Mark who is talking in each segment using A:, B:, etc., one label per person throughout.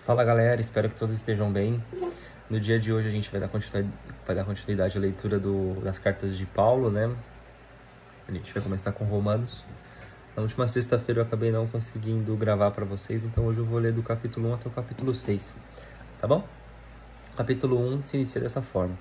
A: Fala galera, espero que todos estejam bem. No dia de hoje a gente vai dar continuidade à leitura das cartas de Paulo, né? A gente vai começar com Romanos. Na última sexta-feira eu acabei não conseguindo gravar para vocês, então hoje eu vou ler do capítulo 1 até o capítulo 6, tá bom? O capítulo 1 se inicia dessa forma.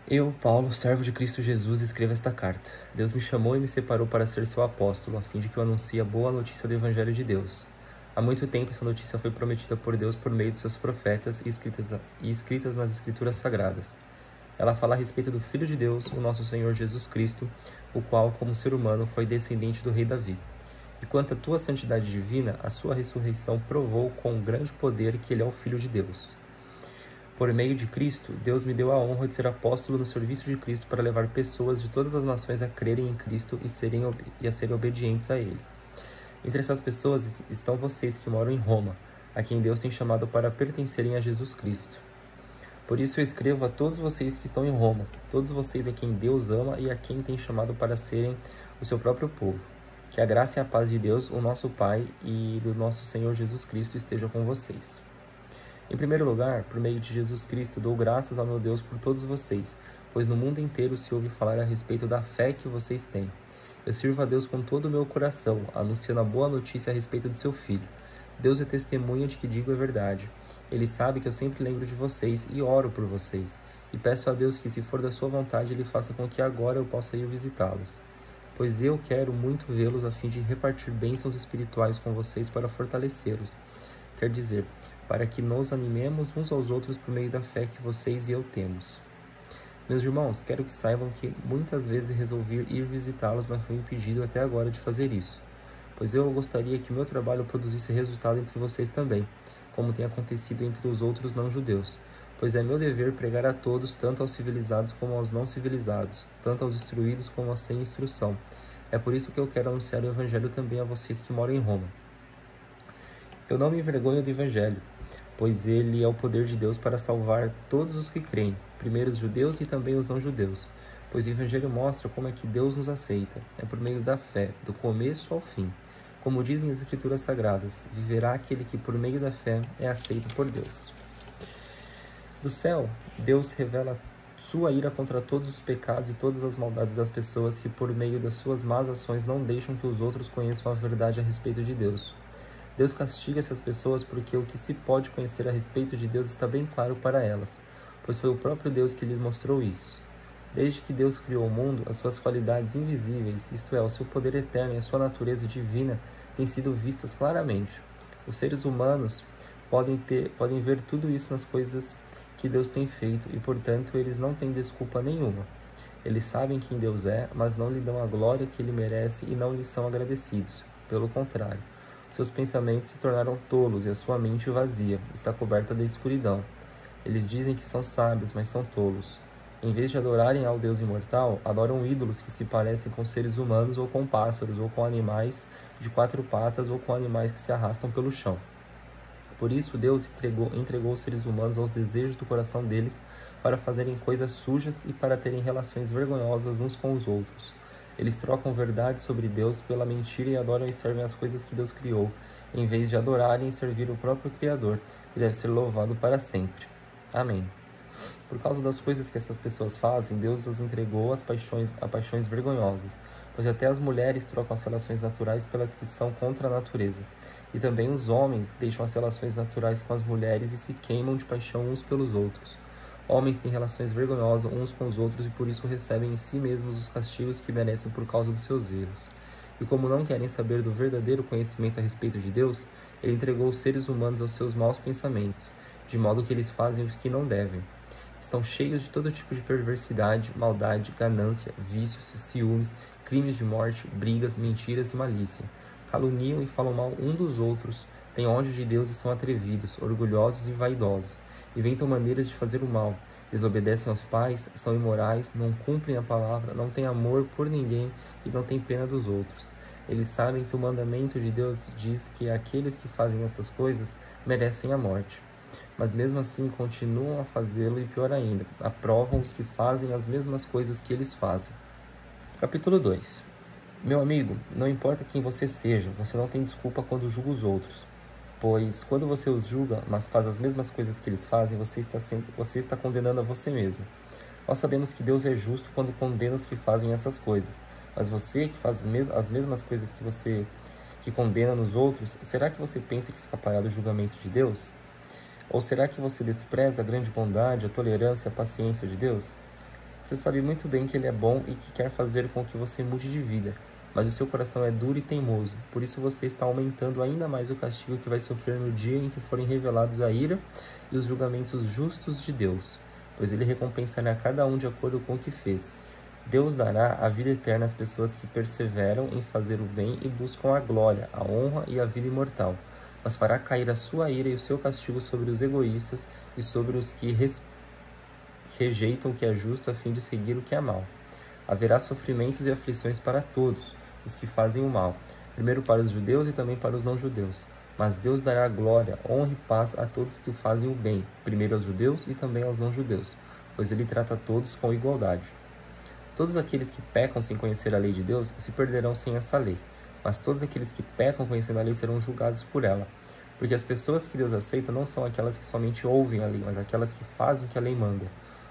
A: Eu, Paulo, servo de Cristo Jesus, escrevo esta carta. Deus me chamou e me separou para ser seu apóstolo, a fim de que eu anuncie a boa notícia do Evangelho de Deus. Há muito tempo essa notícia foi prometida por Deus por meio de seus profetas e escritas nas Escrituras Sagradas. Ela fala a respeito do Filho de Deus, o nosso Senhor Jesus Cristo, o qual, como ser humano, foi descendente do rei Davi. E quanto à tua santidade divina, a sua ressurreição provou com grande poder que ele é o Filho de Deus. Por meio de Cristo, Deus me deu a honra de ser apóstolo no serviço de Cristo para levar pessoas de todas as nações a crerem em Cristo e a serem obedientes a Ele. Entre essas pessoas estão vocês que moram em Roma, a quem Deus tem chamado para pertencerem a Jesus Cristo. Por isso eu escrevo a todos vocês que estão em Roma, todos vocês a quem Deus ama e a quem tem chamado para serem o seu próprio povo. Que a graça e a paz de Deus, o nosso Pai, e do nosso Senhor Jesus Cristo estejam com vocês. Em primeiro lugar, por meio de Jesus Cristo, dou graças ao meu Deus por todos vocês, pois no mundo inteiro se ouve falar a respeito da fé que vocês têm. Eu sirvo a Deus com todo o meu coração, anunciando a boa notícia a respeito do seu Filho. Deus é testemunha de que digo a verdade. Ele sabe que eu sempre lembro de vocês e oro por vocês. E peço a Deus que, se for da sua vontade, Ele faça com que agora eu possa ir visitá-los. Pois eu quero muito vê-los a fim de repartir bênçãos espirituais com vocês para fortalecê-los. Quer dizer, para que nos animemos uns aos outros por meio da fé que vocês e eu temos. Meus irmãos, quero que saibam que muitas vezes resolvi ir visitá-los, mas fui impedido até agora de fazer isso. Pois eu gostaria que meu trabalho produzisse resultado entre vocês também, como tem acontecido entre os outros não-judeus. Pois é meu dever pregar a todos, tanto aos civilizados como aos não civilizados, tanto aos instruídos como aos sem instrução. É por isso que eu quero anunciar o Evangelho também a vocês que moram em Roma. Eu não me envergonho do Evangelho, pois ele é o poder de Deus para salvar todos os que creem, primeiro os judeus e também os não-judeus, pois o Evangelho mostra como é que Deus nos aceita, é por meio da fé, do começo ao fim. Como dizem as Escrituras Sagradas, viverá aquele que por meio da fé é aceito por Deus. Do céu, Deus revela sua ira contra todos os pecados e todas as maldades das pessoas que por meio das suas más ações não deixam que os outros conheçam a verdade a respeito de Deus. Deus castiga essas pessoas porque o que se pode conhecer a respeito de Deus está bem claro para elas, pois foi o próprio Deus que lhes mostrou isso. Desde que Deus criou o mundo, as suas qualidades invisíveis, isto é, o seu poder eterno e a sua natureza divina, têm sido vistas claramente. Os seres humanos podem ver tudo isso nas coisas que Deus tem feito e, portanto, eles não têm desculpa nenhuma. Eles sabem quem Deus é, mas não lhe dão a glória que ele merece e não lhe são agradecidos. Pelo contrário, seus pensamentos se tornaram tolos e a sua mente vazia, está coberta da escuridão. Eles dizem que são sábios, mas são tolos. Em vez de adorarem ao Deus imortal, adoram ídolos que se parecem com seres humanos ou com pássaros, ou com animais de 4 patas, ou com animais que se arrastam pelo chão. Por isso, Deus entregou os seres humanos aos desejos do coração deles para fazerem coisas sujas e para terem relações vergonhosas uns com os outros. Eles trocam verdade sobre Deus pela mentira e adoram e servem as coisas que Deus criou, em vez de adorarem e servir o próprio Criador, que deve ser louvado para sempre. Amém. Por causa das coisas que essas pessoas fazem, Deus os entregou a paixões vergonhosas, pois até as mulheres trocam as relações naturais pelas que são contra a natureza. E também os homens deixam as relações naturais com as mulheres e se queimam de paixão uns pelos outros. Homens têm relações vergonhosas uns com os outros e por isso recebem em si mesmos os castigos que merecem por causa dos seus erros. E como não querem saber do verdadeiro conhecimento a respeito de Deus, ele entregou os seres humanos aos seus maus pensamentos, de modo que eles fazem o que não devem. Estão cheios de todo tipo de perversidade, maldade, ganância, vícios, ciúmes, crimes de morte, brigas, mentiras e malícia. Caluniam e falam mal um dos outros, têm ódio de Deus e são atrevidos, orgulhosos e vaidosos. Inventam maneiras de fazer o mal, desobedecem aos pais, são imorais, não cumprem a palavra, não têm amor por ninguém e não têm pena dos outros. Eles sabem que o mandamento de Deus diz que aqueles que fazem essas coisas merecem a morte. Mas mesmo assim continuam a fazê-lo e, pior ainda, aprovam os que fazem as mesmas coisas que eles fazem. Capítulo 2. Meu amigo, não importa quem você seja, você não tem desculpa quando julga os outros. Pois quando você os julga, mas faz as mesmas coisas que eles fazem, você está condenando a você mesmo. Nós sabemos que Deus é justo quando condena os que fazem essas coisas. Mas você que faz as mesmas coisas que condena nos outros, será que você pensa que escapará do julgamento de Deus? Ou será que você despreza a grande bondade, a tolerância e a paciência de Deus? Você sabe muito bem que Ele é bom e que quer fazer com que você mude de vida, mas o seu coração é duro e teimoso. Por isso você está aumentando ainda mais o castigo que vai sofrer no dia em que forem revelados a ira e os julgamentos justos de Deus, pois Ele recompensará cada um de acordo com o que fez. Deus dará a vida eterna às pessoas que perseveram em fazer o bem e buscam a glória, a honra e a vida imortal, mas fará cair a sua ira e o seu castigo sobre os egoístas e sobre os que rejeitam o que é justo a fim de seguir o que é mal. Haverá sofrimentos e aflições para todos os que fazem o mal, primeiro para os judeus e também para os não-judeus. Mas Deus dará glória, honra e paz a todos que fazem o bem, primeiro aos judeus e também aos não-judeus, pois Ele trata todos com igualdade. Todos aqueles que pecam sem conhecer a lei de Deus se perderão sem essa lei, mas todos aqueles que pecam conhecendo a lei serão julgados por ela. Porque as pessoas que Deus aceita não são aquelas que somente ouvem a lei, mas aquelas que fazem o que a lei manda.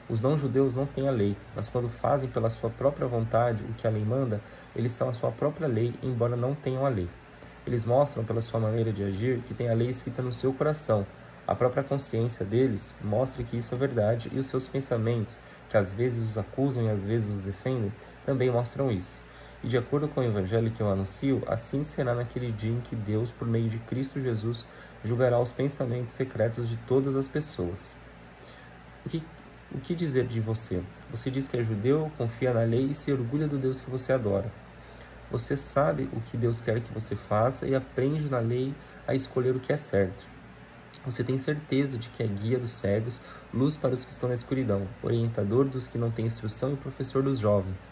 A: Os não-judeus não têm a lei, mas quando fazem pela sua própria vontade o que a lei manda, eles são a sua própria lei, embora não tenham a lei. Eles mostram pela sua maneira de agir que tem a lei escrita no seu coração. A própria consciência deles mostra que isso é verdade e os seus pensamentos, que às vezes os acusam e às vezes os defendem, também mostram isso. E de acordo com o evangelho que eu anuncio, assim será naquele dia em que Deus, por meio de Cristo Jesus, julgará os pensamentos secretos de todas as pessoas. O que dizer de você? Você diz que é judeu, confia na lei e se orgulha do Deus que você adora. Você sabe o que Deus quer que você faça e aprende na lei a escolher o que é certo. Você tem certeza de que é guia dos cegos, luz para os que estão na escuridão, orientador dos que não têm instrução e professor dos jovens.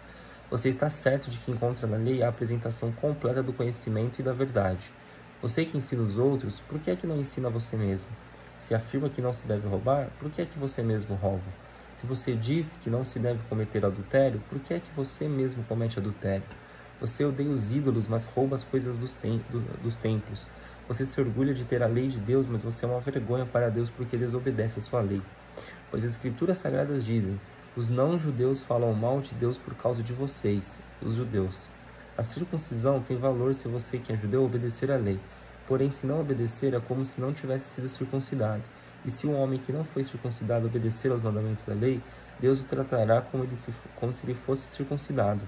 A: Você está certo de que encontra na lei a apresentação completa do conhecimento e da verdade. Você que ensina os outros, por que é que não ensina você mesmo? Se afirma que não se deve roubar, por que é que você mesmo rouba? Se você diz que não se deve cometer adultério, por que é que você mesmo comete adultério? Você odeia os ídolos, mas rouba as coisas dos templos. Você se orgulha de ter a lei de Deus, mas você é uma vergonha para Deus porque desobedece a sua lei. Pois as Escrituras Sagradas dizem: os não-judeus falam mal de Deus por causa de vocês, os judeus. A circuncisão tem valor se você, que é judeu, obedecer à lei. Porém, se não obedecer, é como se não tivesse sido circuncidado. E se um homem que não foi circuncidado obedecer aos mandamentos da lei, Deus o tratará como se ele fosse circuncidado.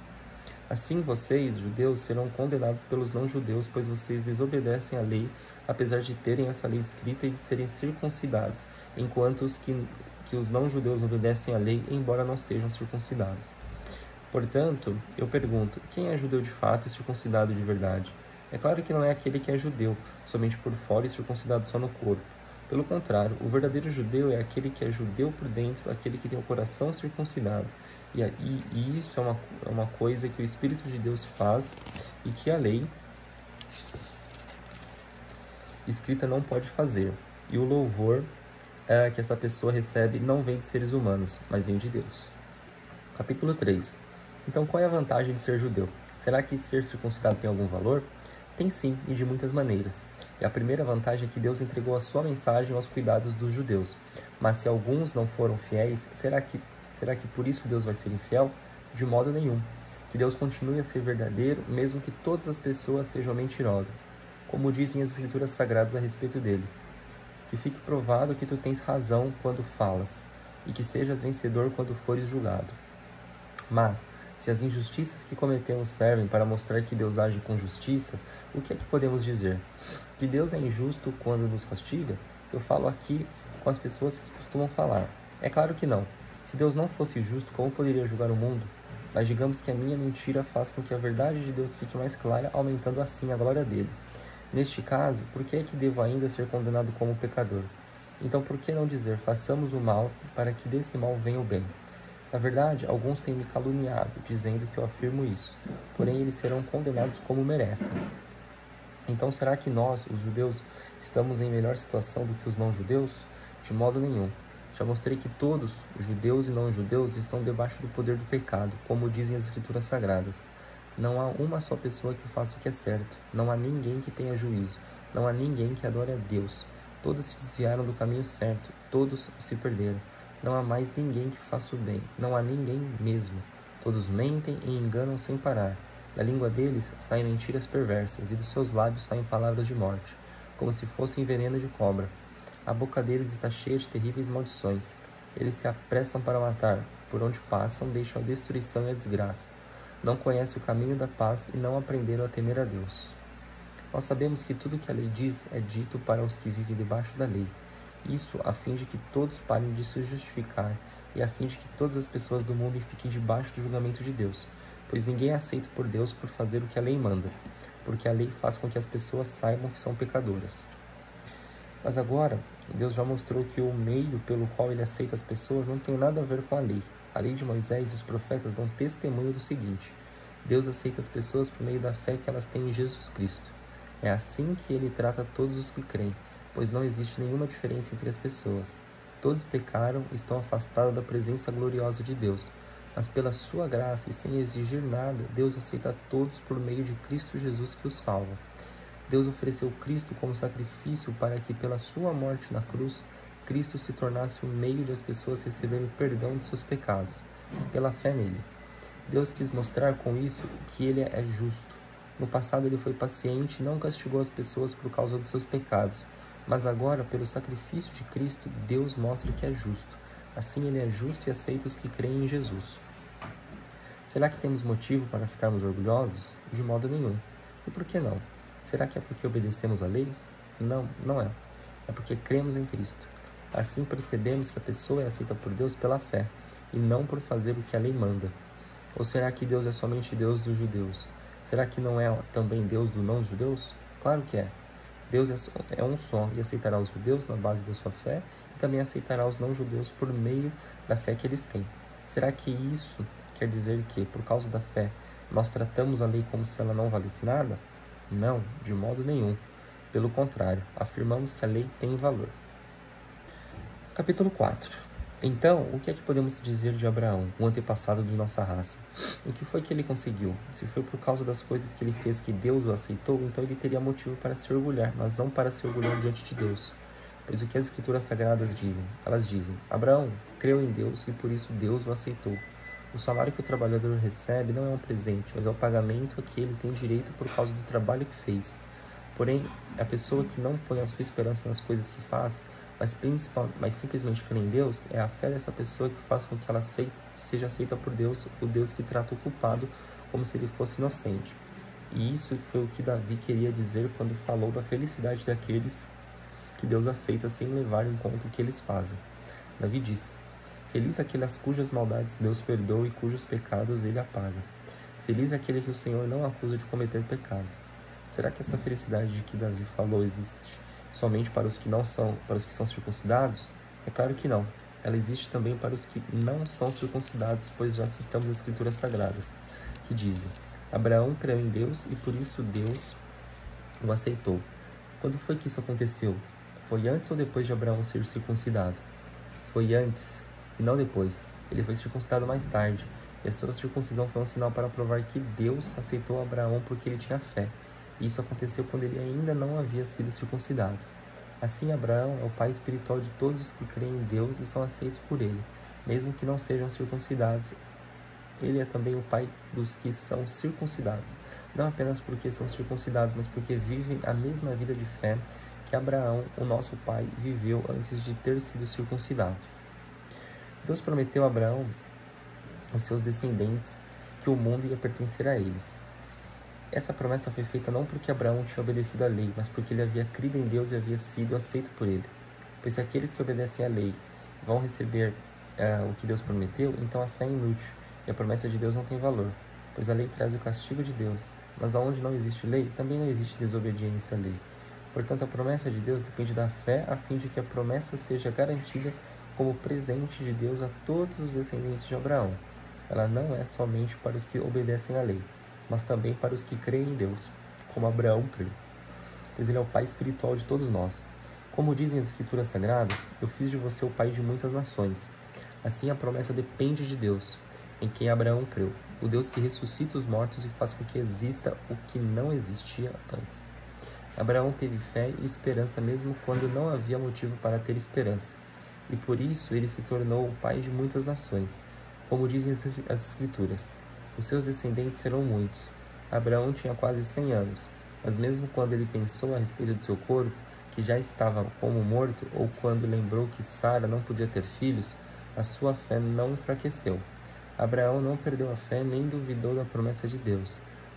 A: Assim vocês, judeus, serão condenados pelos não-judeus, pois vocês desobedecem à lei, apesar de terem essa lei escrita e de serem circuncidados, enquanto os não-judeus obedecem à lei, embora não sejam circuncidados. Portanto, eu pergunto, quem é judeu de fato e circuncidado de verdade? É claro que não é aquele que é judeu, somente por fora e circuncidado só no corpo. Pelo contrário, o verdadeiro judeu é aquele que é judeu por dentro, aquele que tem o coração circuncidado. E isso é uma coisa que o Espírito de Deus faz e que a lei escrita não pode fazer. E o louvor que essa pessoa recebe não vem de seres humanos, mas vem de Deus. Capítulo 3. Então, qual é a vantagem de ser judeu? Será que ser circuncidado tem algum valor? Tem sim, e de muitas maneiras. E a primeira vantagem é que Deus entregou a sua mensagem aos cuidados dos judeus. Mas se alguns não foram fiéis, será que por isso Deus vai ser infiel? De modo nenhum. Que Deus continue a ser verdadeiro, mesmo que todas as pessoas sejam mentirosas, como dizem as Escrituras Sagradas a respeito dele. Que fique provado que tu tens razão quando falas, e que sejas vencedor quando fores julgado. Mas, se as injustiças que cometemos servem para mostrar que Deus age com justiça, o que é que podemos dizer? Que Deus é injusto quando nos castiga? Eu falo aqui com as pessoas que costumam falar. É claro que não. Se Deus não fosse justo, como poderia julgar o mundo? Mas digamos que a minha mentira faz com que a verdade de Deus fique mais clara, aumentando assim a glória dele. Neste caso, por que é que devo ainda ser condenado como pecador? Então por que não dizer, façamos o mal, para que desse mal venha o bem? Na verdade, alguns têm me caluniado, dizendo que eu afirmo isso, porém eles serão condenados como merecem. Então será que nós, os judeus, estamos em melhor situação do que os não-judeus? De modo nenhum. Já mostrei que todos, judeus e não-judeus, estão debaixo do poder do pecado, como dizem as Escrituras Sagradas. Não há uma só pessoa que faça o que é certo. Não há ninguém que tenha juízo. Não há ninguém que adore a Deus. Todos se desviaram do caminho certo. Todos se perderam. Não há mais ninguém que faça o bem. Não há ninguém mesmo. Todos mentem e enganam sem parar. Da língua deles saem mentiras perversas, e dos seus lábios saem palavras de morte, como se fossem veneno de cobra. A boca deles está cheia de terríveis maldições. Eles se apressam para matar. Por onde passam, deixam a destruição e a desgraça. Não conhecem o caminho da paz e não aprenderam a temer a Deus. Nós sabemos que tudo o que a lei diz é dito para os que vivem debaixo da lei. Isso a fim de que todos parem de se justificar e a fim de que todas as pessoas do mundo fiquem debaixo do julgamento de Deus. Pois ninguém é aceito por Deus por fazer o que a lei manda, porque a lei faz com que as pessoas saibam que são pecadoras. Mas agora, Deus já mostrou que o meio pelo qual ele aceita as pessoas não tem nada a ver com a lei. A lei de Moisés e os profetas dão testemunho do seguinte: Deus aceita as pessoas por meio da fé que elas têm em Jesus Cristo. É assim que ele trata todos os que creem, pois não existe nenhuma diferença entre as pessoas. Todos pecaram e estão afastados da presença gloriosa de Deus. Mas pela sua graça e sem exigir nada, Deus aceita todos por meio de Cristo Jesus que os salva. Deus ofereceu Cristo como sacrifício para que, pela sua morte na cruz, Cristo se tornasse o meio de as pessoas receberem perdão de seus pecados, pela fé nele. Deus quis mostrar com isso que ele é justo. No passado ele foi paciente e não castigou as pessoas por causa dos seus pecados, mas agora, pelo sacrifício de Cristo, Deus mostra que é justo. Assim ele é justo e aceita os que creem em Jesus. Será que temos motivo para ficarmos orgulhosos? De modo nenhum. E por que não? Será que é porque obedecemos à lei? Não, não é. É porque cremos em Cristo. Assim percebemos que a pessoa é aceita por Deus pela fé, e não por fazer o que a lei manda. Ou será que Deus é somente Deus dos judeus? Será que não é também Deus dos não-judeus? Claro que é. Deus é um só, e aceitará os judeus na base da sua fé, e também aceitará os não-judeus por meio da fé que eles têm. Será que isso quer dizer que, por causa da fé, nós tratamos a lei como se ela não valesse nada? Não, de modo nenhum. Pelo contrário, afirmamos que a lei tem valor. Capítulo 4. Então, o que é que podemos dizer de Abraão, o antepassado de nossa raça? O que foi que ele conseguiu? Se foi por causa das coisas que ele fez que Deus o aceitou, então ele teria motivo para se orgulhar, mas não para se orgulhar diante de Deus. Pois o que as Escrituras Sagradas dizem? Elas dizem: Abraão creu em Deus e por isso Deus o aceitou. O salário que o trabalhador recebe não é um presente, mas é o pagamento a que ele tem direito por causa do trabalho que fez. Porém, a pessoa que não põe a sua esperança nas coisas que faz, mas simplesmente crê em Deus, é a fé dessa pessoa que faz com que ela seja aceita por Deus, o Deus que trata o culpado como se ele fosse inocente. E isso foi o que Davi queria dizer quando falou da felicidade daqueles que Deus aceita sem levar em conta o que eles fazem. Davi disse: Feliz aqueles cujas maldades Deus perdoa e cujos pecados ele apaga. Feliz aquele que o Senhor não acusa de cometer pecado. Será que essa felicidade de que Davi falou existe somente para os que são circuncidados? É claro que não. Ela existe também para os que não são circuncidados, pois já citamos as Escrituras Sagradas, que dizem: Abraão creu em Deus e por isso Deus o aceitou. Quando foi que isso aconteceu? Foi antes ou depois de Abraão ser circuncidado? Foi antes e não depois. Ele foi circuncidado mais tarde, e a sua circuncisão foi um sinal para provar que Deus aceitou Abraão porque ele tinha fé. Isso aconteceu quando ele ainda não havia sido circuncidado. Assim, Abraão é o pai espiritual de todos os que creem em Deus e são aceitos por ele, mesmo que não sejam circuncidados. Ele é também o pai dos que são circuncidados, não apenas porque são circuncidados, mas porque vivem a mesma vida de fé que Abraão, o nosso pai, viveu antes de ter sido circuncidado. Deus prometeu a Abraão, aos seus descendentes, que o mundo ia pertencer a eles. Essa promessa foi feita não porque Abraão tinha obedecido à lei, mas porque ele havia crido em Deus e havia sido aceito por ele. Pois se aqueles que obedecem à lei vão receber o que Deus prometeu, então a fé é inútil e a promessa de Deus não tem valor, pois a lei traz o castigo de Deus. Mas onde não existe lei, também não existe desobediência à lei. Portanto, a promessa de Deus depende da fé, a fim de que a promessa seja garantida como presente de Deus a todos os descendentes de Abraão. Ela não é somente para os que obedecem à lei, mas também para os que creem em Deus, como Abraão creu, pois ele é o pai espiritual de todos nós. Como dizem as Escrituras Sagradas: Eu fiz de você o pai de muitas nações. Assim, a promessa depende de Deus. em quem Abraão creu, o Deus que ressuscita os mortos e faz com que exista o que não existia antes. Abraão teve fé e esperança mesmo quando não havia motivo para ter esperança, e por isso ele se tornou o pai de muitas nações. Como dizem as Escrituras, os seus descendentes serão muitos. Abraão tinha quase 100 anos, mas mesmo quando ele pensou a respeito do seu corpo, que já estava como morto, ou quando lembrou que Sara não podia ter filhos, a sua fé não enfraqueceu. Abraão não perdeu a fé nem duvidou da promessa de Deus.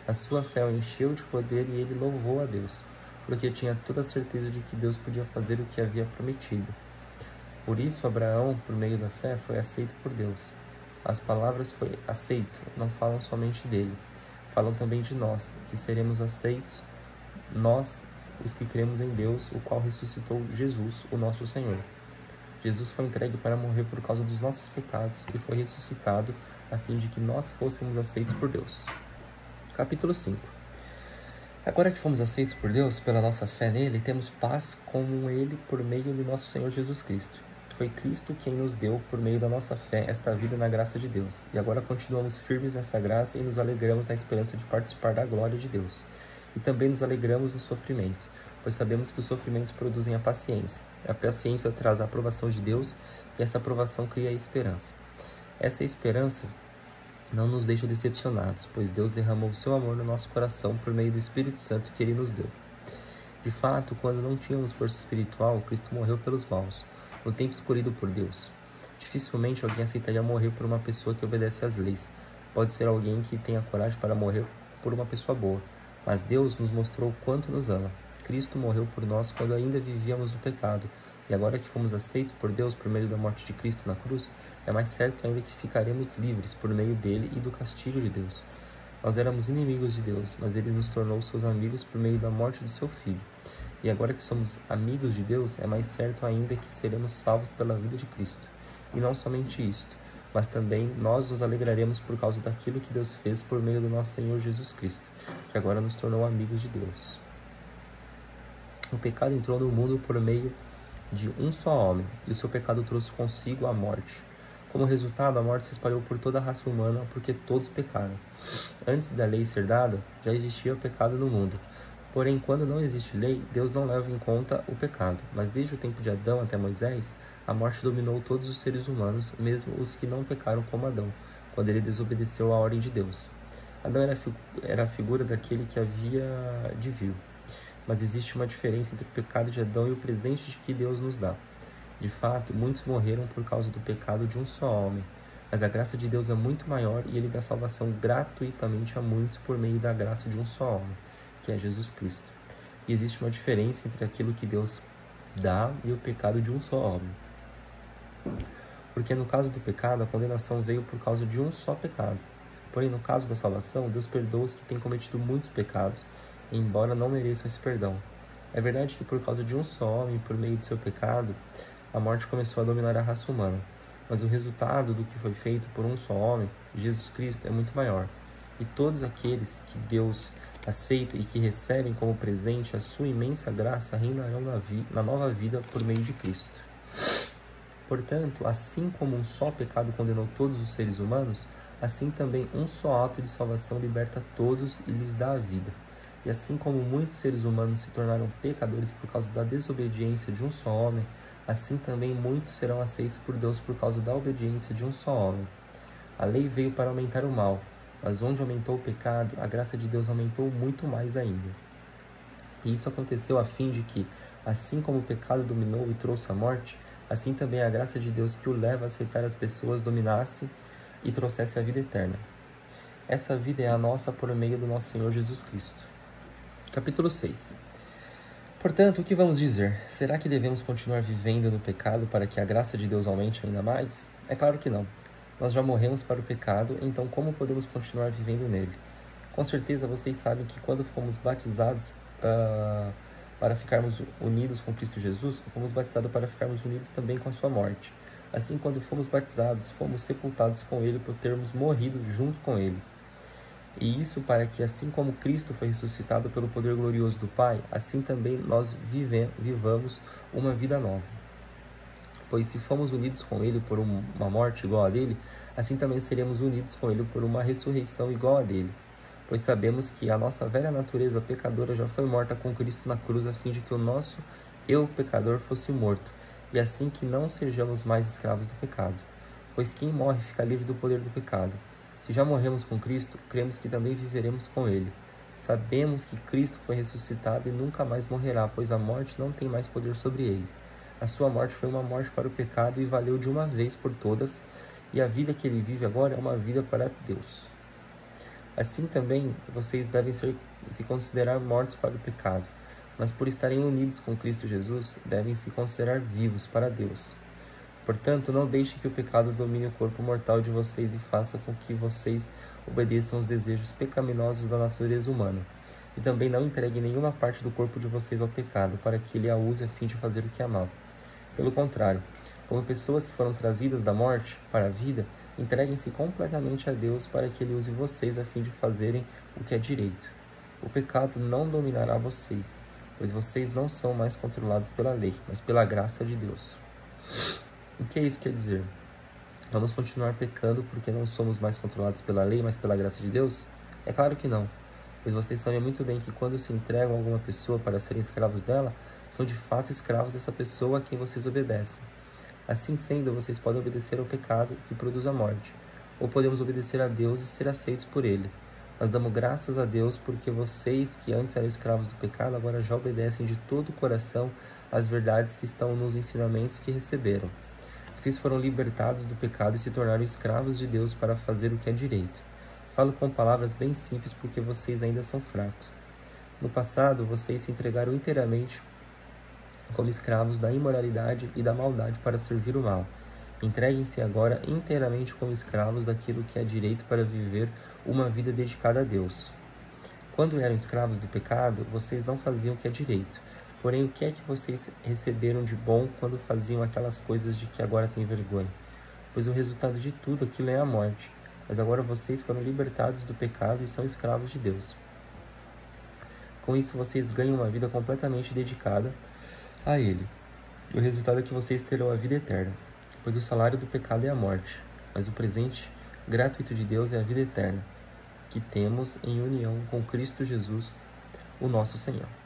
A: A sua fé o encheu de poder e ele louvou a Deus, porque tinha toda a certeza de que Deus podia fazer o que havia prometido. Por isso, Abraão, por meio da fé, foi aceito por Deus. As palavras "foi aceito" não falam somente dele, falam também de nós, que seremos aceitos, nós, os que cremos em Deus, o qual ressuscitou Jesus, o nosso Senhor. Jesus foi entregue para morrer por causa dos nossos pecados e foi ressuscitado a fim de que nós fôssemos aceitos por Deus. Capítulo 5. Agora que fomos aceitos por Deus, pela nossa fé nele, temos paz com ele por meio do nosso Senhor Jesus Cristo. Foi Cristo quem nos deu, por meio da nossa fé, esta vida na graça de Deus. E agora continuamos firmes nessa graça e nos alegramos na esperança de participar da glória de Deus. E também nos alegramos nos sofrimentos, pois sabemos que os sofrimentos produzem a paciência. A paciência traz a aprovação de Deus e essa aprovação cria a esperança. Essa esperança não nos deixa decepcionados, pois Deus derramou o seu amor no nosso coração por meio do Espírito Santo que Ele nos deu. De fato, quando não tínhamos força espiritual, Cristo morreu pelos maus, no tempo escolhido por Deus. Dificilmente alguém aceitaria morrer por uma pessoa que obedece às leis. Pode ser alguém que tenha coragem para morrer por uma pessoa boa, mas Deus nos mostrou o quanto nos ama. Cristo morreu por nós quando ainda vivíamos no pecado, e agora que fomos aceitos por Deus por meio da morte de Cristo na cruz, é mais certo ainda que ficaremos livres por meio dele e do castigo de Deus. Nós éramos inimigos de Deus, mas ele nos tornou seus amigos por meio da morte do seu Filho. E agora que somos amigos de Deus, é mais certo ainda que seremos salvos pela vida de Cristo. E não somente isto, mas também nós nos alegraremos por causa daquilo que Deus fez por meio do nosso Senhor Jesus Cristo, que agora nos tornou amigos de Deus. O pecado entrou no mundo por meio de um só homem, e o seu pecado trouxe consigo a morte. Como resultado, a morte se espalhou por toda a raça humana, porque todos pecaram. Antes da lei ser dada, já existia o pecado no mundo. Porém, quando não existe lei, Deus não leva em conta o pecado. Mas desde o tempo de Adão até Moisés, a morte dominou todos os seres humanos, mesmo os que não pecaram como Adão, quando ele desobedeceu à ordem de Deus. Adão era a figura daquele que havia de vir. Mas existe uma diferença entre o pecado de Adão e o presente que Deus nos dá. De fato, muitos morreram por causa do pecado de um só homem, mas a graça de Deus é muito maior e ele dá salvação gratuitamente a muitos por meio da graça de um só homem, que é Jesus Cristo. E existe uma diferença entre aquilo que Deus dá e o pecado de um só homem. Porque no caso do pecado, a condenação veio por causa de um só pecado. Porém, no caso da salvação, Deus perdoa os que têm cometido muitos pecados, embora não mereçam esse perdão. É verdade que por causa de um só homem, por meio do seu pecado, a morte começou a dominar a raça humana. Mas o resultado do que foi feito por um só homem, Jesus Cristo, é muito maior. E todos aqueles que Deus aceita e que recebem como presente a sua imensa graça reinarão na nova vida por meio de Cristo. Portanto, assim como um só pecado condenou todos os seres humanos, assim também um só ato de salvação liberta todos e lhes dá a vida. E assim como muitos seres humanos se tornaram pecadores por causa da desobediência de um só homem, assim também muitos serão aceitos por Deus por causa da obediência de um só homem. A lei veio para aumentar o mal, mas onde aumentou o pecado, a graça de Deus aumentou muito mais ainda. E isso aconteceu a fim de que, assim como o pecado dominou e trouxe a morte, assim também a graça de Deus que o leva a aceitar as pessoas dominasse e trouxesse a vida eterna. Essa vida é a nossa por meio do nosso Senhor Jesus Cristo. Capítulo 6. Portanto, o que vamos dizer? Será que devemos continuar vivendo no pecado para que a graça de Deus aumente ainda mais? É claro que não. Nós já morremos para o pecado, então como podemos continuar vivendo nele? Com certeza vocês sabem que quando fomos batizados para ficarmos unidos com Cristo Jesus, fomos batizados para ficarmos unidos também com a sua morte. Assim, quando fomos batizados, fomos sepultados com ele por termos morrido junto com ele. E isso para que, assim como Cristo foi ressuscitado pelo poder glorioso do Pai, assim também nós vivamos uma vida nova. Pois se fomos unidos com ele por uma morte igual a dele, assim também seremos unidos com ele por uma ressurreição igual a dele. Pois sabemos que a nossa velha natureza pecadora já foi morta com Cristo na cruz, a fim de que o nosso eu, pecador, fosse morto, e assim que não sejamos mais escravos do pecado. Pois quem morre fica livre do poder do pecado. Se já morremos com Cristo, cremos que também viveremos com ele. Sabemos que Cristo foi ressuscitado e nunca mais morrerá, pois a morte não tem mais poder sobre ele. A sua morte foi uma morte para o pecado e valeu de uma vez por todas, e a vida que ele vive agora é uma vida para Deus. Assim também vocês devem se considerar mortos para o pecado, mas por estarem unidos com Cristo Jesus, devem se considerar vivos para Deus. Portanto, não deixe que o pecado domine o corpo mortal de vocês e faça com que vocês obedeçam aos desejos pecaminosos da natureza humana. E também não entregue nenhuma parte do corpo de vocês ao pecado, para que ele a use a fim de fazer o que é mal. Pelo contrário, como pessoas que foram trazidas da morte para a vida, entreguem-se completamente a Deus para que ele use vocês a fim de fazerem o que é direito. O pecado não dominará vocês, pois vocês não são mais controlados pela lei, mas pela graça de Deus. O que isso quer dizer? Vamos continuar pecando porque não somos mais controlados pela lei, mas pela graça de Deus? É claro que não, pois vocês sabem muito bem que quando se entregam a alguma pessoa para serem escravos dela, são de fato escravos dessa pessoa a quem vocês obedecem. Assim sendo, vocês podem obedecer ao pecado que produz a morte, ou podemos obedecer a Deus e ser aceitos por ele. Nós damos graças a Deus porque vocês, que antes eram escravos do pecado, agora já obedecem de todo o coração às verdades que estão nos ensinamentos que receberam. Vocês foram libertados do pecado e se tornaram escravos de Deus para fazer o que é direito. Falo com palavras bem simples porque vocês ainda são fracos. No passado, vocês se entregaram inteiramente como escravos da imoralidade e da maldade para servir o mal. Entreguem-se agora inteiramente como escravos daquilo que é direito para viver uma vida dedicada a Deus. Quando eram escravos do pecado, vocês não faziam o que é direito. Porém, o que é que vocês receberam de bom quando faziam aquelas coisas de que agora têm vergonha? Pois o resultado de tudo aquilo é a morte. Mas agora vocês foram libertados do pecado e são escravos de Deus. Com isso, vocês ganham uma vida completamente dedicada a Ele. O resultado é que vocês terão a vida eterna, pois o salário do pecado é a morte, mas o presente gratuito de Deus é a vida eterna, que temos em união com Cristo Jesus, o nosso Senhor.